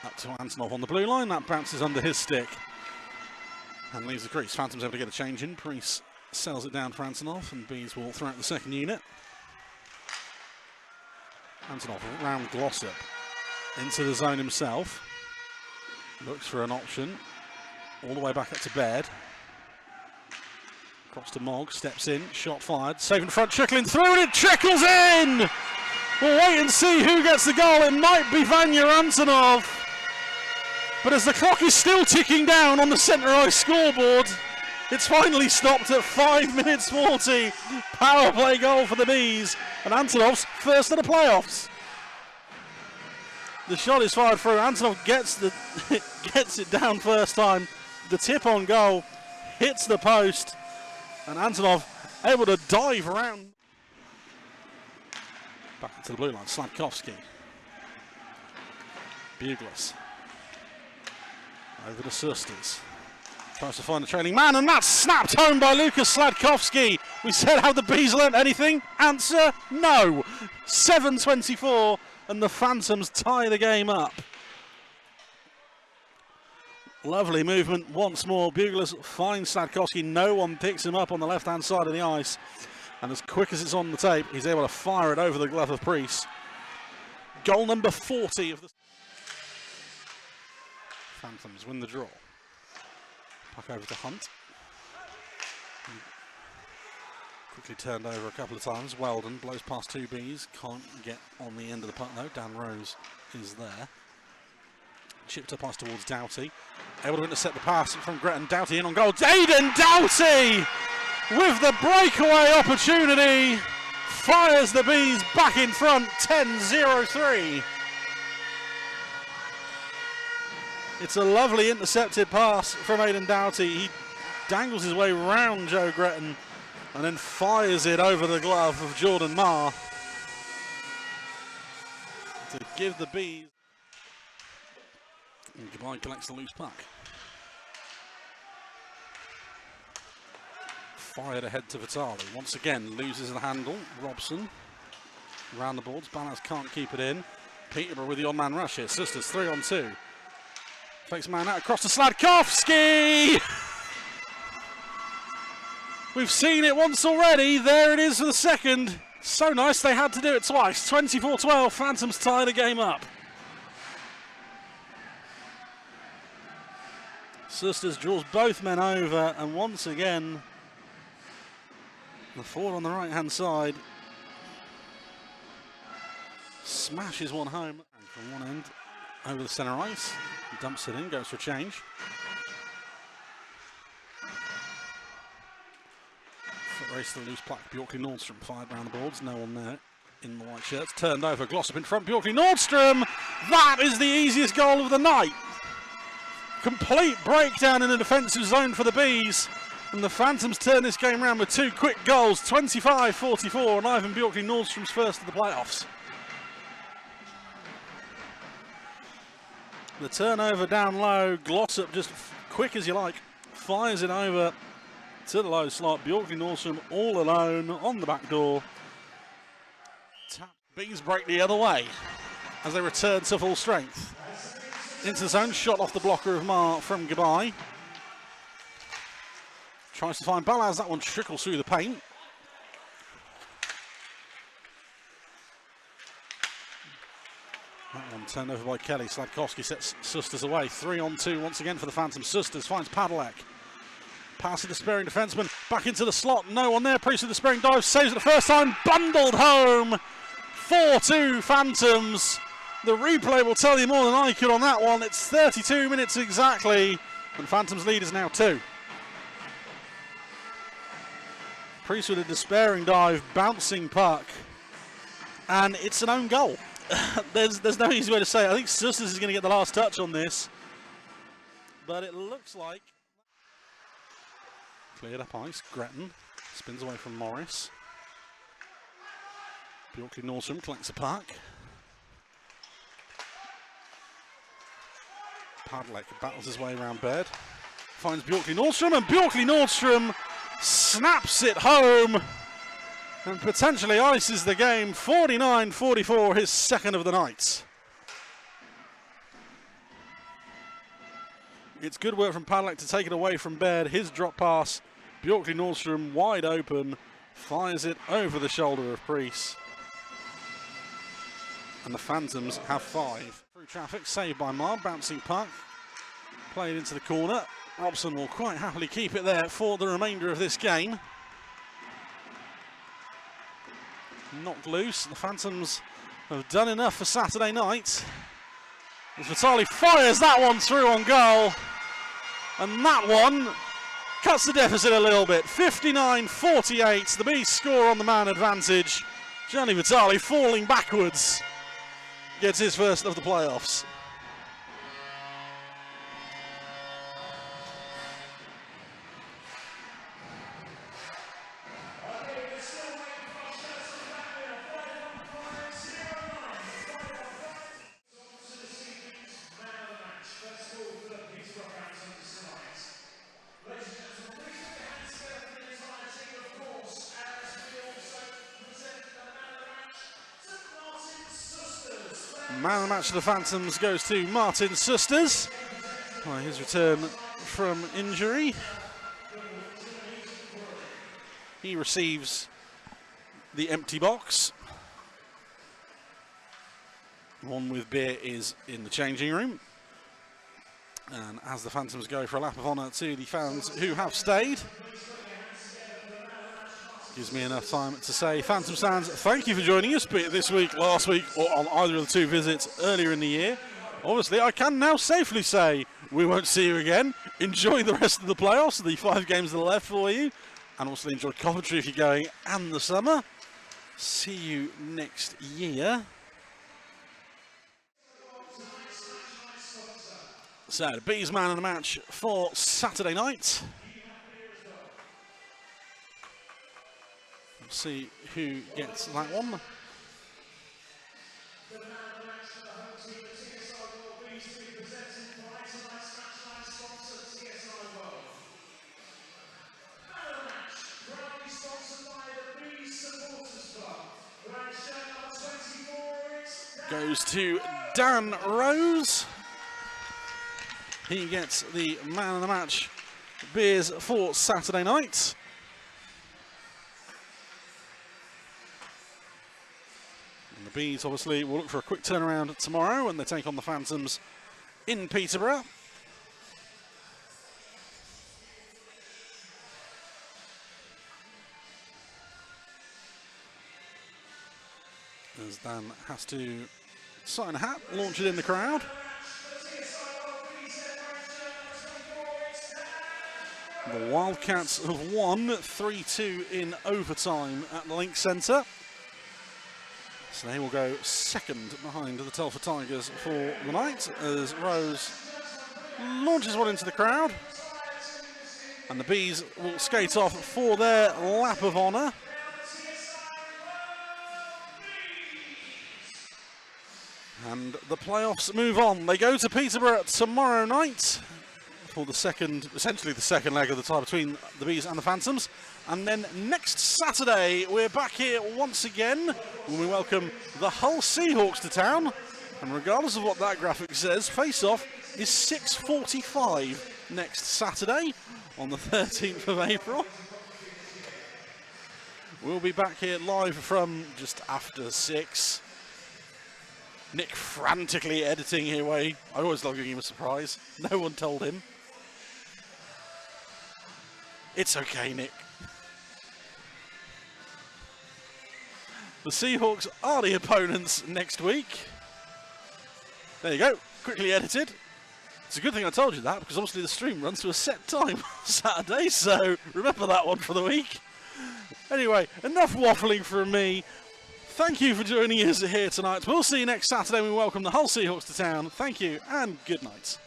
Up to Antonov on the blue line, that bounces under his stick and leaves the crease. Phantom's able to get a change in. Priest settles it down for Antonov, and Bees will throw out the second unit. Antonov round Glossop into the zone himself. Looks for an option. All the way back up to Baird. Across to Mogg, steps in, shot fired. Save in front, trickling through, and it trickles in! We'll wait and see who gets the goal. It might be Vanya Antonov. But as the clock is still ticking down on the centre ice scoreboard, it's finally stopped at 5 minutes 40. Power play goal for the Bees, and Antonov's first of the playoffs. The shot is fired through. Antonov gets it down first time. The tip on goal hits the post, and Antonov able to dive around. Back into the blue line, Sladkovsky. Buglas. Over to Sisters. Tries to find the trailing man, and that's snapped home by Lucas Sladkovsky. We said, have the Bees learnt anything? Answer, no. 7:24, and the Phantoms tie the game up. Lovely movement once more. Buglas finds Sladkovsky. No one picks him up on the left-hand side of the ice. And as quick as it's on the tape, he's able to fire it over the glove of Priest. Goal number 40 of the Phantoms win the draw. Puck over to Hunt. Quickly turned over a couple of times. Weldon blows past two Bees. Can't get on the end of the puck though. Dan Rose is there. Chipped up ice towards Doughty. Able to intercept the pass from Gretton. Doughty in on goal. Aidan Doughty with the breakaway opportunity. Fires the Bees back in front. 10-0-3. It's a lovely intercepted pass from Aidan Doughty. He dangles his way round Joe Gretton and then fires it over the glove of Jordan Marr to give the Bees. And Gabai collects the loose puck. Fired ahead to Vitali. Once again loses the handle. Robson round the boards. Ballas can't keep it in. Peterborough with the odd man rush here. Sisters 3-on-2. Fakes man out across to Sladkovsky. We've seen it once already. There it is for the second. So nice they had to do it twice. 24-12. Phantoms tie the game up. Sisters draws both men over, and once again the forward on the right hand side smashes one home from one end over the centre ice. Dumps it in, goes for a change. Foot race to the loose puck. Bjorkley Nordstrom fired round the boards. No one there in the white shirts. Turned over. Glossop in front. Bjorkley Nordstrom. That is the easiest goal of the night. Complete breakdown in the defensive zone for the Bees. And the Phantoms turn this game around with two quick goals. 25-44, and Ivan Bjorkley Nordstrom's first of the playoffs. The turnover down low, Glossop just quick as you like, fires it over to the low slot. Bjorkley Nordstrom all alone on the back door. Bees break the other way as they return to full strength. Into the zone, shot off the blocker of Marr from Gabai. Tries to find Ballas, that one trickles through the paint. That one turned over by Kelly. Sladkovsky sets Sisters away. 3-on-2 once again for the Phantoms. Sisters finds Padalek. Pass a despairing defenseman. Back into the slot. No one there. Priest with the despairing dive. Saves it the first time. Bundled home. 4-2 Phantoms. The replay will tell you more than I could on that one. It's 32 minutes exactly. And Phantoms lead is now 2. Priest with a despairing dive. Bouncing puck. And it's an own goal. There's no easy way to say it. I think Sisters is going to get the last touch on this. But it looks like... Cleared up ice. Gretton spins away from Morris. Bjorkley Nordstrom collects the puck. Padalek battles his way around Baird. Finds Bjorkley Nordstrom, and Bjorkley Nordstrom snaps it home. And potentially ices the game. 49-44, his second of the night. It's good work from Padlock to take it away from Baird. His drop pass, Bjorkley Nordstrom wide open, fires it over the shoulder of Preece. And the Phantoms have 5. Through traffic, saved by Marr, bouncing puck, played into the corner. Robson will quite happily keep it there for the remainder of this game. Knocked loose, the Phantoms have done enough for Saturday night. As Vitali fires that one through on goal. And that one cuts the deficit a little bit. 59-48, the Bees score on the man advantage. Gianni Vitali falling backwards gets his first of the playoffs. Man of the match of the Phantoms goes to Martin Susters by his return from injury. He receives the empty box. One with beer is in the changing room. And as the Phantoms go for a lap of honour to the fans who have stayed, gives me enough time to say, Phantom fans, thank you for joining us, be it this week, last week, or on either of the 2 visits earlier in the year. Obviously, I can now safely say we won't see you again. Enjoy the rest of the playoffs, the 5 games that are left for you, and also enjoy Coventry if you're going, and the summer. See you next year. So, the Bees man of the match for Saturday night. See who gets that one. Goes to Dan Rose. He gets the man of the match beers for Saturday night. And the Bees obviously will look for a quick turnaround tomorrow when they take on the Phantoms in Peterborough. As Dan has to sign a hat, launch it in the crowd. The Wildcats have won 3-2 in overtime at the Link Centre. So they will go second behind the Telford Tigers for the night as Rose launches one into the crowd. And the Bees will skate off for their lap of honour. And the playoffs move on. They go to Peterborough tomorrow night for the second, essentially the second leg of the tie between the Bees and the Phantoms. And then next Saturday, we're back here once again when we welcome the Hull Seahawks to town. And regardless of what that graphic says, face-off is 6:45 next Saturday on the 13th of April. We'll be back here live from just after 6. Nick frantically editing here away. I always love giving him a surprise. No one told him. It's okay, Nick. The Seahawks are the opponents next week. There you go, quickly edited. It's a good thing I told you that, because obviously the stream runs to a set time on Saturday, so remember that one for the week. Anyway, enough waffling from me. Thank you for joining us here tonight. We'll see you next Saturday when we welcome the Hull Seahawks to town. Thank you and good night.